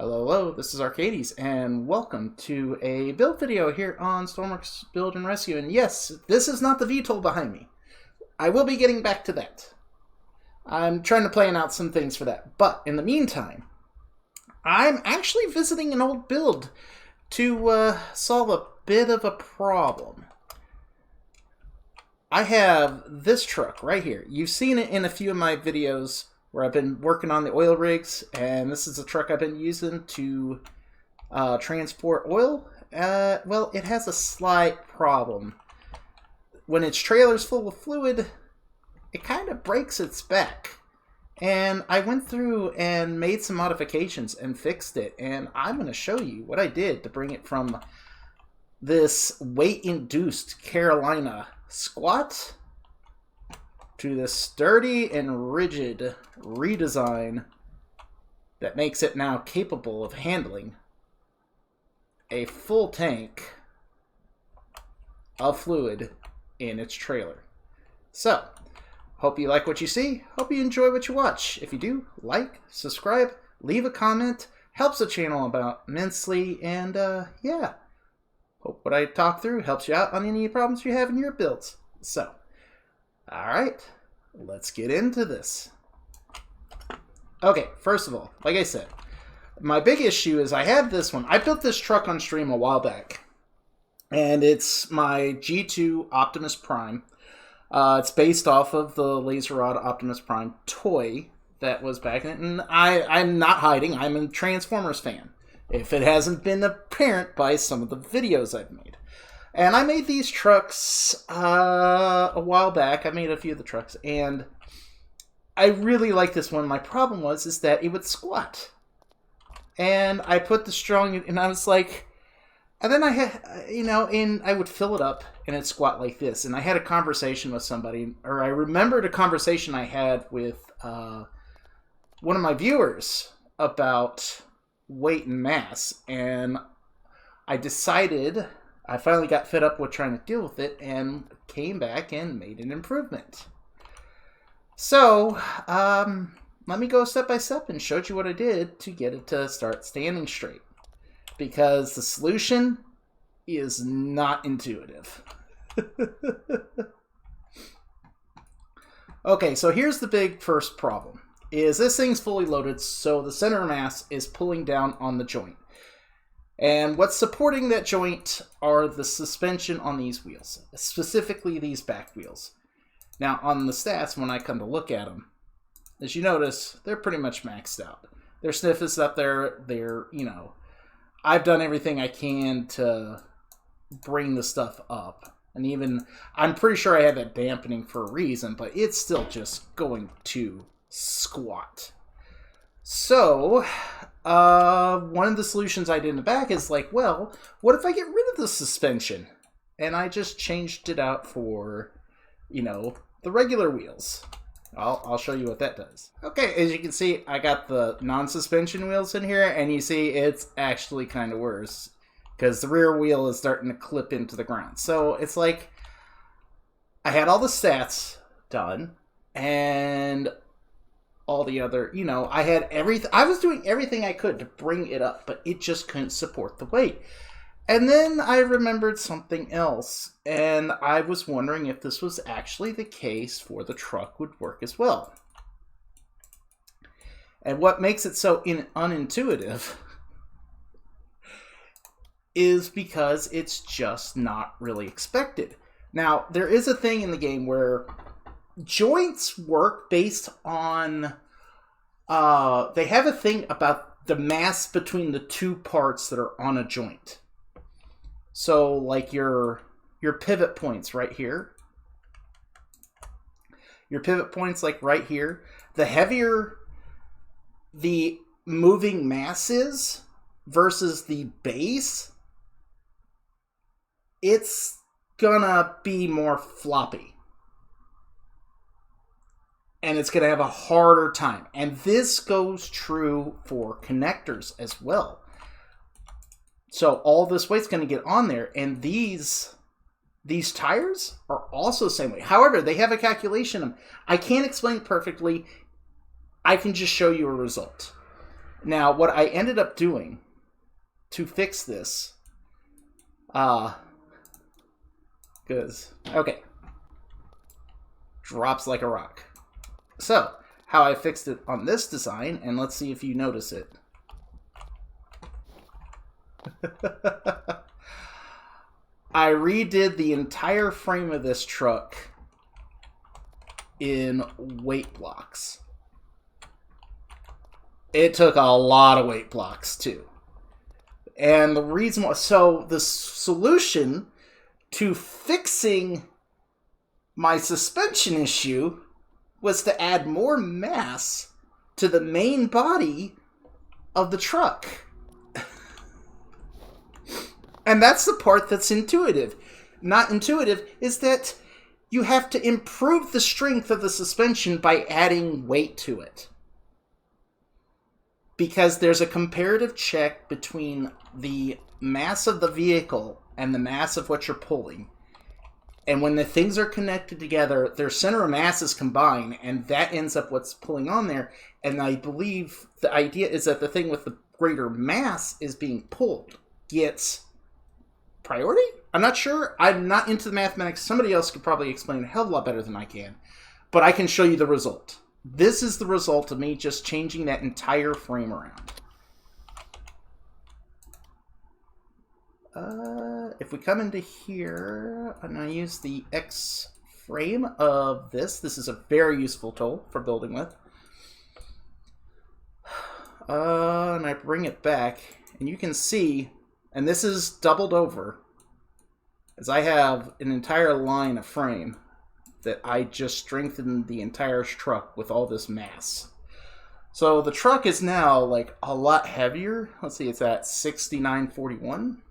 Hello, this is Arcades, and welcome to a build video here on Stormworks Build and Rescue. And yes, this is not the VTOL behind me. I will be getting back to that. I'm trying to plan out some things for that. But in the meantime, I'm actually visiting an old build to solve a bit of a problem. I have this truck right here. You've seen it in a few of my videos where I've been working on the oil rigs, and this is a truck I've been using to transport oil. Well, it has a slight problem. When its trailer's full of fluid, it kind of breaks its back. And I went through and made some modifications and fixed it, and I'm going to show you what I did to bring it from this weight-induced Carolina squat to this sturdy and rigid redesign that makes it now capable of handling a full tank of fluid in its trailer. So, hope you like what you see, hope you enjoy what you watch. If you do, like, subscribe, leave a comment, helps the channel out immensely, and yeah, hope what I talk through helps you out on any problems you have in your builds. So, alright, let's get into this. Okay, first of all, like I said, my big issue is I have this one. I built this truck on stream a while back, and it's my G2 Optimus Prime. It's based off of the Laser Rod Optimus Prime toy that was back in it, and I'm not hiding, I'm a Transformers fan, if it hasn't been apparent by some of the videos I've made. And I made these trucks a while back. I made a few of the trucks, and I really like this one. My problem is that it would squat. And I put the strong, and I was like, and then I had, and I would fill it up, and it'd squat like this. And I had a conversation with somebody, or I remembered a conversation I had with one of my viewers about weight and mass, and I finally got fed up with trying to deal with it and came back and made an improvement. So, let me go step by step and show you what I did to get it to start standing straight. Because the solution is not intuitive. Okay, so here's the big first problem. Is this thing's fully loaded, so the center of mass is pulling down on the joint. And what's supporting that joint are the suspension on these wheels, specifically these back wheels. Now, on the stats, when I come to look at them, as you notice, they're pretty much maxed out. Their sniff is up there. I've done everything I can to bring the stuff up. And even, I'm pretty sure I have that dampening for a reason, but it's still just going to squat. So, one of the solutions I did in the back is like, well, what if I get rid of the suspension? And I just changed it out for, the regular wheels. I'll show you what that does. Okay, as you can see, I got the non-suspension wheels in here, and you see it's actually kind of worse, because the rear wheel is starting to clip into the ground. So it's like, I had all the stats done, and all the other, I had everything. I was doing everything I could to bring it up, but it just couldn't support the weight. And then I remembered something else, and I was wondering if this was actually the case for the truck would work as well. And what makes it so unintuitive is because it's just not really expected. Now, there is a thing in the game where joints work based on, they have a thing about the mass between the two parts that are on a joint. So, like your pivot points right here. Your pivot points like right here. The heavier the moving mass is versus the base, it's gonna be more floppy. And it's going to have a harder time. And this goes true for connectors as well. So all this weight's going to get on there. And these tires are also the same way. However, they have a calculation. I can't explain it perfectly. I can just show you a result. Now, what I ended up doing to fix this, okay, drops like a rock. So, how I fixed it on this design, and let's see if you notice it. I redid the entire frame of this truck in weight blocks. It took a lot of weight blocks too. And the reason why, so the solution to fixing my suspension issue was to add more mass to the main body of the truck. And that's the part that's intuitive. Not intuitive is that you have to improve the strength of the suspension by adding weight to it. Because there's a comparative check between the mass of the vehicle and the mass of what you're pulling. And when the things are connected together, their center of masses combine, and that ends up what's pulling on there. And I believe the idea is that the thing with the greater mass is being pulled gets priority? I'm not sure. I'm not into the mathematics. Somebody else could probably explain a hell of a lot better than I can. But I can show you the result. This is the result of me just changing that entire frame around. If we come into here, I'm going to use the X frame of this. This is a very useful tool for building with. And I bring it back, and you can see, and this is doubled over, as I have an entire line of frame that I just strengthened the entire truck with all this mass. So the truck is now like a lot heavier. Let's see, it's at 6941.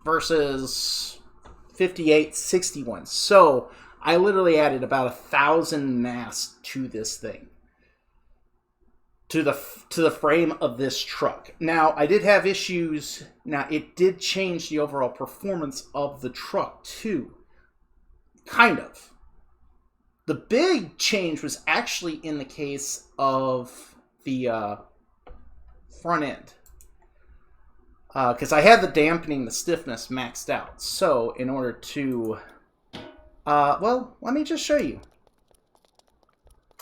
Versus 5861. So I literally added about 1,000 mass to this thing, to the frame of this truck. Now I did have issues. Now it did change the overall performance of the truck too, kind of. The big change was actually in the case of the front end. Because I had the dampening, the stiffness maxed out. So, in order to... well, let me just show you.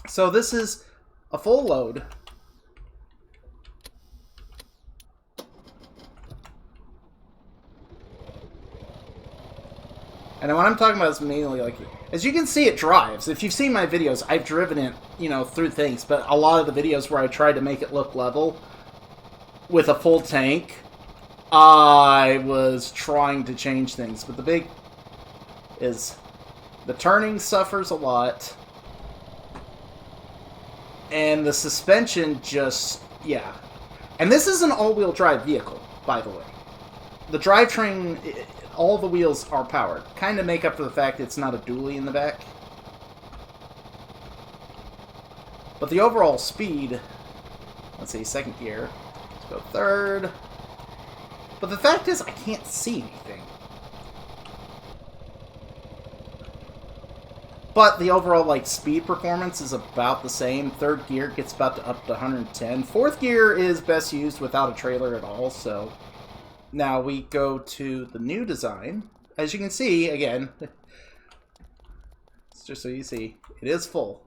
So, this is a full load. And what I'm talking about is mainly like... As you can see, it drives. If you've seen my videos, I've driven it, you know, through things. But a lot of the videos where I tried to make it look level with a full tank... I was trying to change things, but the big is the turning suffers a lot, and the suspension just, yeah. And this is an all-wheel drive vehicle, by the way. The drivetrain, all the wheels are powered. Kind of make up for the fact it's not a dually in the back. But the overall speed, let's see, second gear, let's go third. But the fact is, I can't see anything. But the overall, like, speed performance is about the same. Third gear gets about up to 110. Fourth gear is best used without a trailer at all, so... Now we go to the new design. As you can see, again, just so you see, it is full.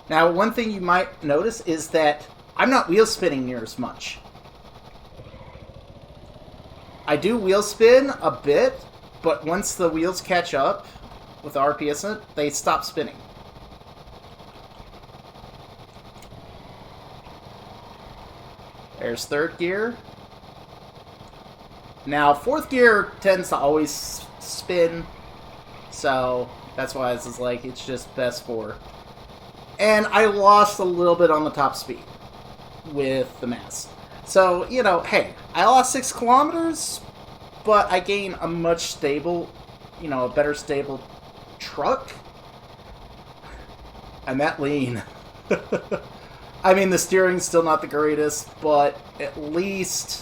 Now, one thing you might notice is that I'm not wheel spinning near as much. I do wheel spin a bit, but once the wheels catch up with the RPS in it, they stop spinning. There's third gear. Now, fourth gear tends to always spin, so that's why this is like, it's just best for... And I lost a little bit on the top speed with the mass. So, you know, hey, I lost 6 kilometers. but I gain a much stable, you know, a better stable truck. I'm that lean. I mean, the steering's still not the greatest, but at least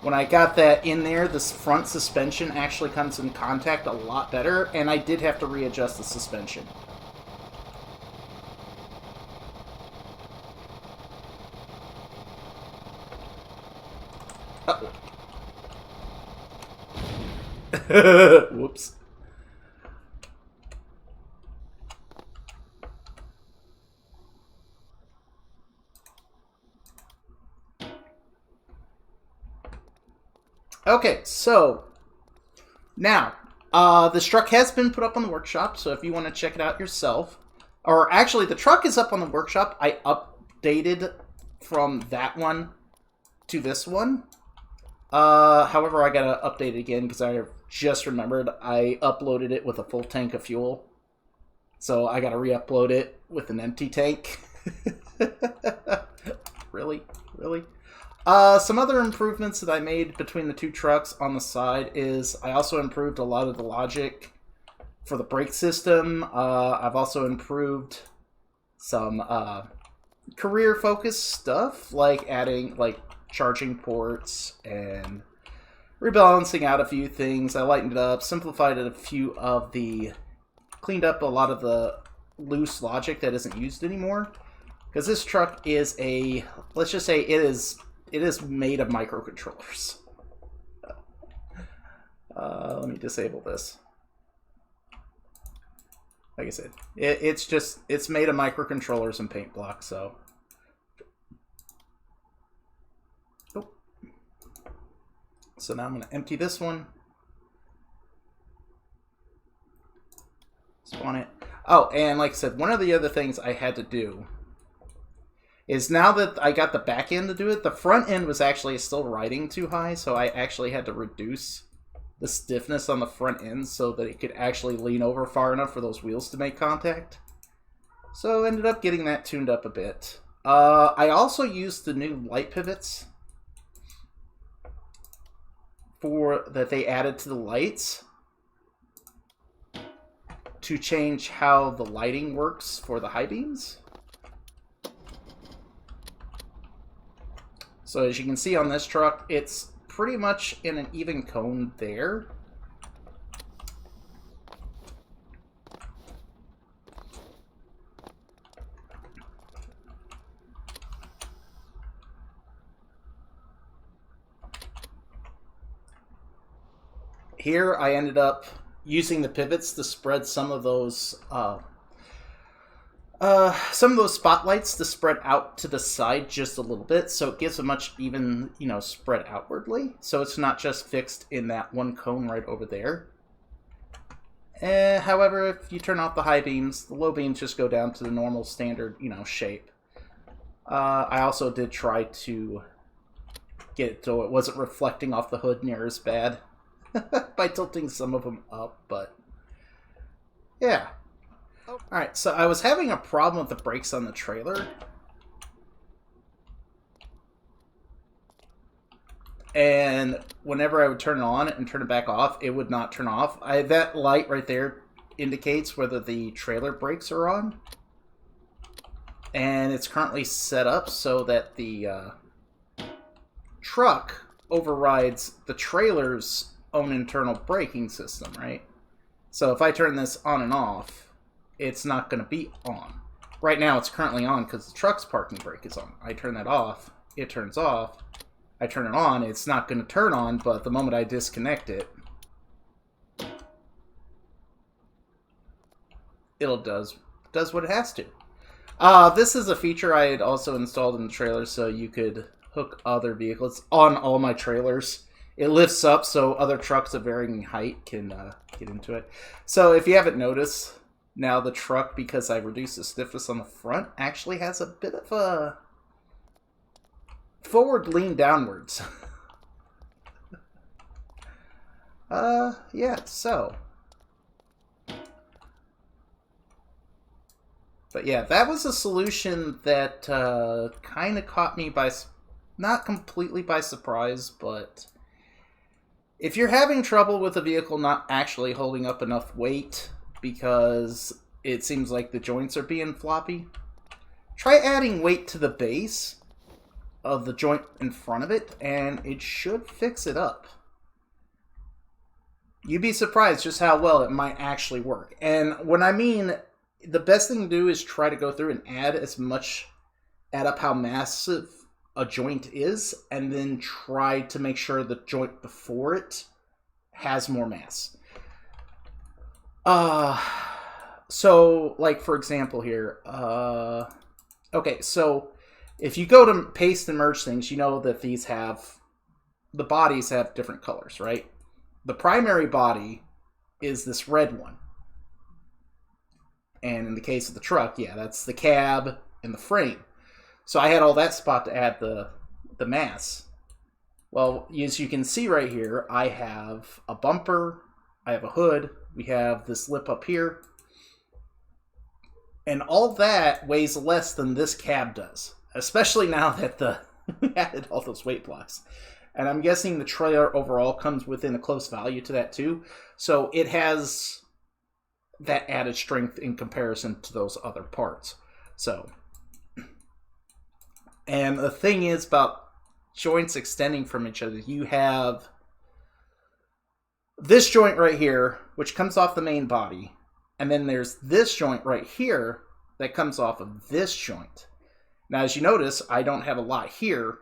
when I got that in there, this front suspension actually comes in contact a lot better, and I did have to readjust the suspension. Whoops. Okay, so now this truck has been put up on the workshop, so if you want to check it out yourself, or actually the truck is up on the workshop. I updated from that one to this one. However, I gotta update it again because I just remembered I uploaded it with a full tank of fuel. So I gotta re-upload it with an empty tank. Really? Really? Some other improvements that I made between the two trucks on the side is I also improved a lot of the logic for the brake system. I've also improved some career-focused stuff, like adding charging ports and rebalancing out a few things. I lightened it up, simplified a few of the... cleaned up a lot of the loose logic that isn't used anymore. Because this truck is a... let's just say it is made of microcontrollers. Let me disable this. Like I said, it's made of microcontrollers and paint blocks, so... oh. So now I'm going to empty this one. Spawn it. Oh, and like I said, one of the other things I had to do is now that I got the back end to do it, the front end was actually still riding too high, so I actually had to reduce the stiffness on the front end so that it could actually lean over far enough for those wheels to make contact. So ended up getting that tuned up a bit. I also used the new light pivots that they added to the lights to change how the lighting works for the high beams. So as you can see on this truck, it's pretty much in an even cone there. Here I ended up using the pivots to spread some of those spotlights to spread out to the side just a little bit, so it gives a much even, spread outwardly. So it's not just fixed in that one cone right over there. However, if you turn off the high beams, the low beams just go down to the normal standard, shape. I also did try to get it so it wasn't reflecting off the hood near as bad by tilting some of them up, but yeah. Alright, so I was having a problem with the brakes on the trailer. And whenever I would turn it on and turn it back off, it would not turn off. That light right there indicates whether the trailer brakes are on. And it's currently set up so that the truck overrides the trailer's own internal braking system, right? So if I turn this on and off, it's not going to be on. Right now it's currently on because the truck's parking brake is on. I turn that off, it turns off. I turn it on, it's not going to turn on, but the moment I disconnect it, it'll does what it has to. This is a feature I had also installed in the trailer so you could hook other vehicles on all my trailers. It lifts up so other trucks of varying height can get into it. So if you haven't noticed, now the truck, because I reduced the stiffness on the front, actually has a bit of a forward lean downwards. Yeah, so. But yeah, that was a solution that kind of caught me by, not completely by surprise, but If you're having trouble with a vehicle not actually holding up enough weight because it seems like the joints are being floppy, try adding weight to the base of the joint in front of it, and it should fix it up. You'd be surprised just how well it might actually work. And when I mean, the best thing to do is try to go through and add up how massive a joint is, and then try to make sure the joint before it has more mass. So, like, for example here, okay, so if you go to paste and merge things, you know that the bodies have different colors, right? The primary body is this red one. And in the case of the truck, yeah, that's the cab and the frame. So I had all that spot to add the mass. Well, as you can see right here, I have a bumper, I have a hood, we have this lip up here. And all that weighs less than this cab does. Especially now that we added all those weight blocks. And I'm guessing the trailer overall comes within a close value to that too. So it has that added strength in comparison to those other parts. So, and the thing is about joints extending from each other, you have this joint right here, which comes off the main body. And then there's this joint right here that comes off of this joint. Now, as you notice, I don't have a lot here.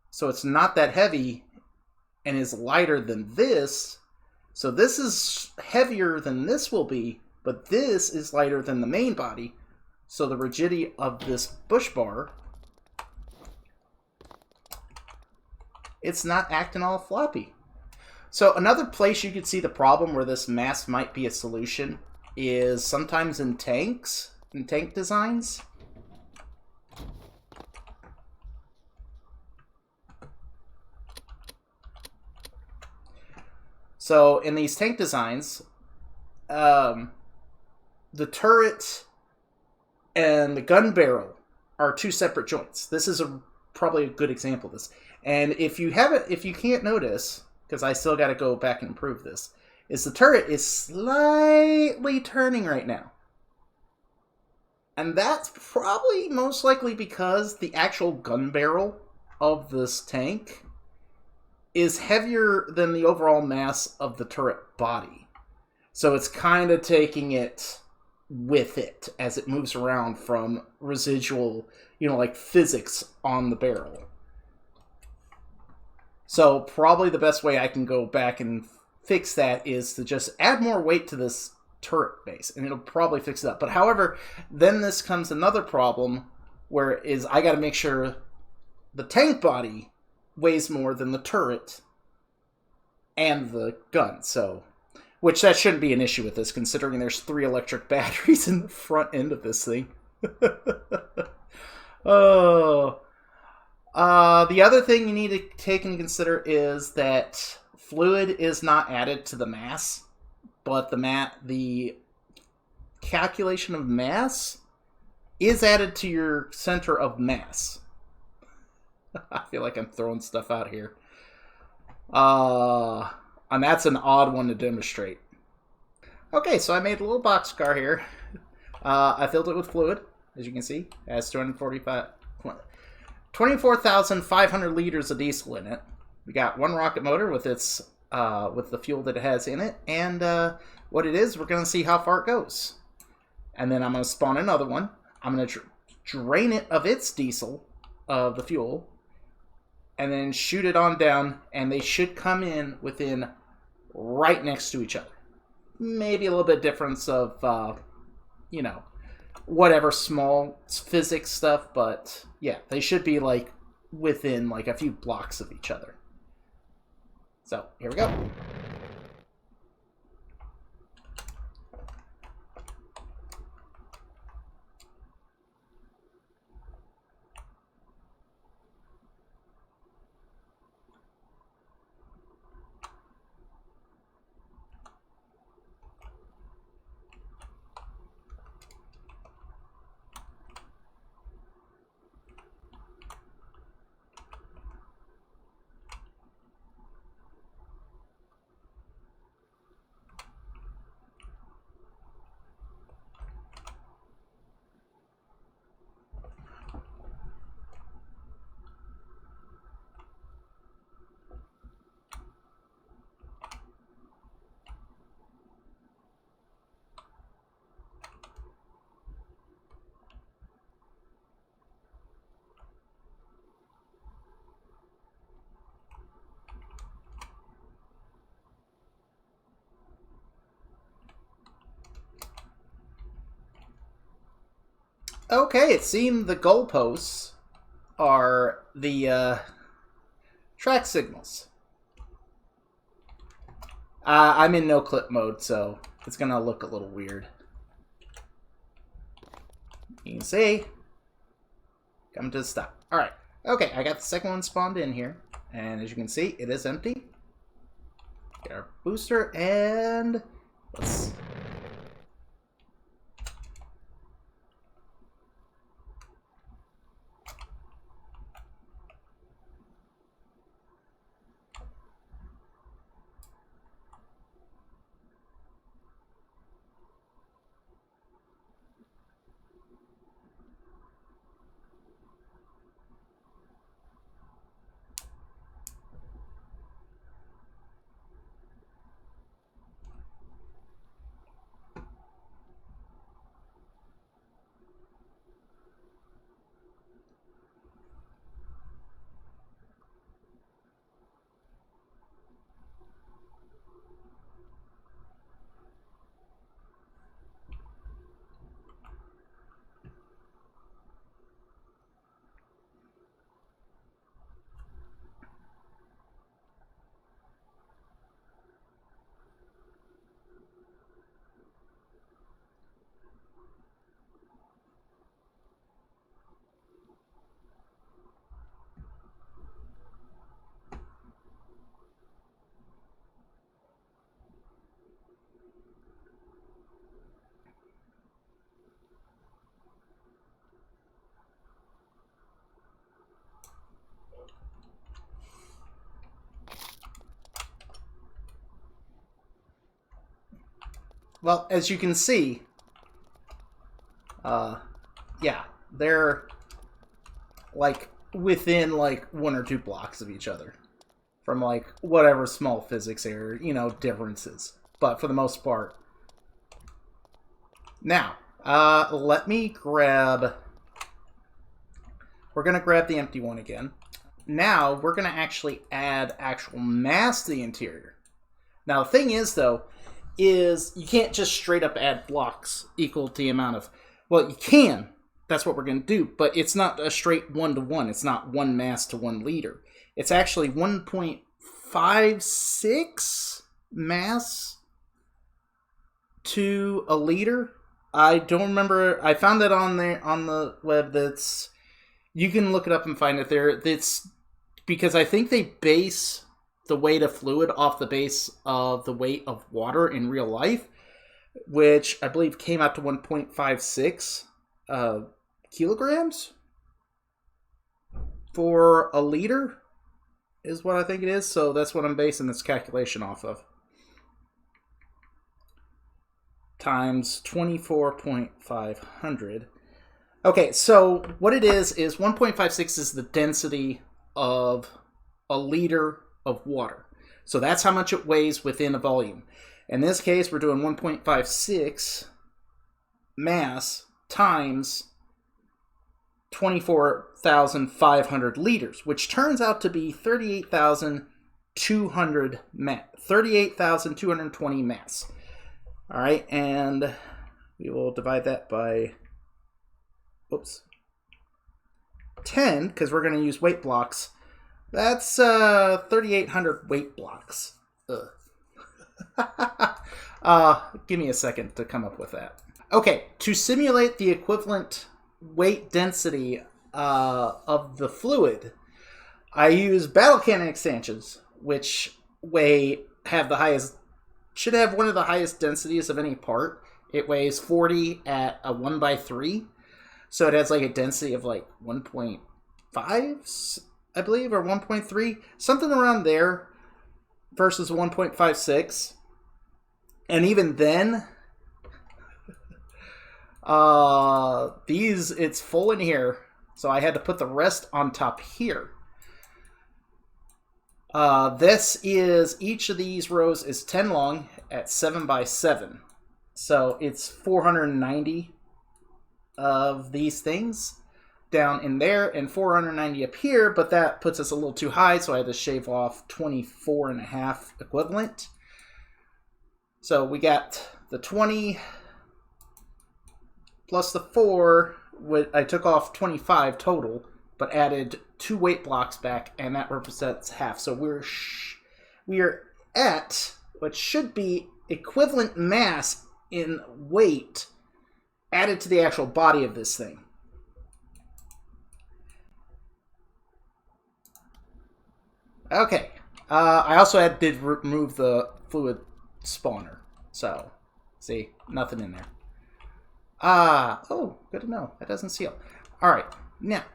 So it's not that heavy and is lighter than this. So this is heavier than this will be, but this is lighter than the main body. So the rigidity of this bush bar, it's not acting all floppy. So another place you could see the problem where this mass might be a solution is sometimes in tank designs. So in these tank designs, the turret and the gun barrel are two separate joints. This is probably a good example of this. And if you can't notice, because I still got to go back and improve this, is the turret is slightly turning right now. And that's probably most likely because the actual gun barrel of this tank is heavier than the overall mass of the turret body. So it's kind of taking it with it as it moves around from residual, like physics on the barrel. So probably the best way I can go back and fix that is to just add more weight to this turret base, and it'll probably fix it up. But however, then this comes another problem, where I got to make sure the tank body weighs more than the turret and the gun. So, which that shouldn't be an issue with this, considering there's 3 electric batteries in the front end of this thing. Oh. The other thing you need to take into consider is that fluid is not added to the mass, but the calculation of mass is added to your center of mass. I feel like I'm throwing stuff out here. And that's an odd one to demonstrate. Okay, so I made a little boxcar here. I filled it with fluid, as you can see. It has 24,500 liters of diesel in it. We got one rocket motor with its with the fuel that it has in it, and what it is, we're going to see how far it goes. And then I'm going to spawn another one. I'm going to drain it of its diesel, of the fuel, and then shoot it on down, and they should come in within right next to each other. Maybe a little bit difference of, whatever small physics stuff, but yeah, they should be like within like a few blocks of each other. So here we go. Okay, it seemed the goalposts are the track signals. I'm in no clip mode, so it's gonna look a little weird. You can see. Come to the stop. Alright. Okay, I got the second one spawned in here. And as you can see, it is empty. Get our booster, and let's... Well, as you can see, yeah, they're like within like 1 or 2 blocks of each other from like whatever small physics error, you know, differences. But for the most part. Now, let me grab... We're going to grab the empty one again. Now, we're going to actually add actual mass to the interior. Now, the thing is, though, is you can't just straight up add blocks equal to the amount of... Well, you can. That's what we're going to do. But it's not a straight 1-to-1. It's not 1 mass to 1 liter. It's actually 1.56 mass to a liter. I don't remember. I found that on the web. That's... You can look it up and find it there. It's because I think they base the weight of fluid off the base of the weight of water in real life, which I believe came out to 1.56 kilograms for a liter is what I think it is. So that's what I'm basing this calculation off of. Times 24.500. Okay, so what it is 1.56 is the density of a liter of water. So that's how much it weighs within a volume. In this case, we're doing 1.56 mass times 24,500 liters, which turns out to be 38,220 mass. All right, and we will divide that by 10, because we're going to use weight blocks. That's 3,800 weight blocks. Give me a second to come up with that. Okay, to simulate the equivalent weight density of the fluid, I use battle cannon extensions, which should have one of the highest densities of any part. It weighs 40 at a 1/3. So it has like a density of like 1.5, I believe, or 1.3. Something around there versus 1.56. And even then, it's full in here. So I had to put the rest on top here. Each of these rows is 10 long at 7x7. So it's 490 of these things down in there and 490 up here, but that puts us a little too high, so I had to shave off 24.5 equivalent. So we got the 20 plus the 4, I took off 25 total, but added 2 weight blocks back, and that represents half. So we're at what should be equivalent mass in weight added to the actual body of this thing. Okay. I also did remove the fluid spawner. So, see, nothing in there. Oh, good to know. That doesn't seal. Alright, now.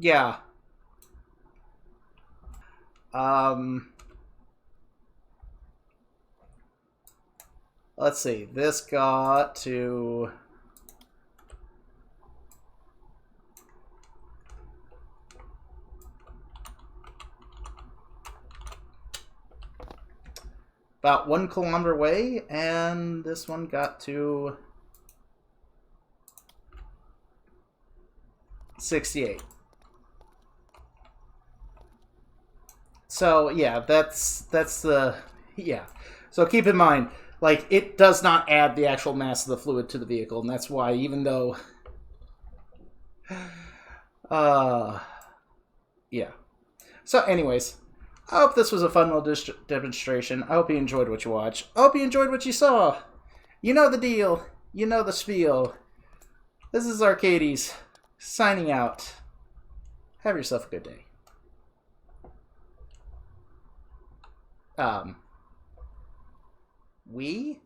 Yeah. Let's see. This got to... about 1 kilometer away, and this one got to 68. So yeah, that's the So keep in mind, like, it does not add the actual mass of the fluid to the vehicle, and that's why, even though yeah. So anyways, I hope this was a fun little demonstration. I hope you enjoyed what you watched. I hope you enjoyed what you saw. You know the deal. You know the spiel. This is Arcades, signing out. Have yourself a good day. We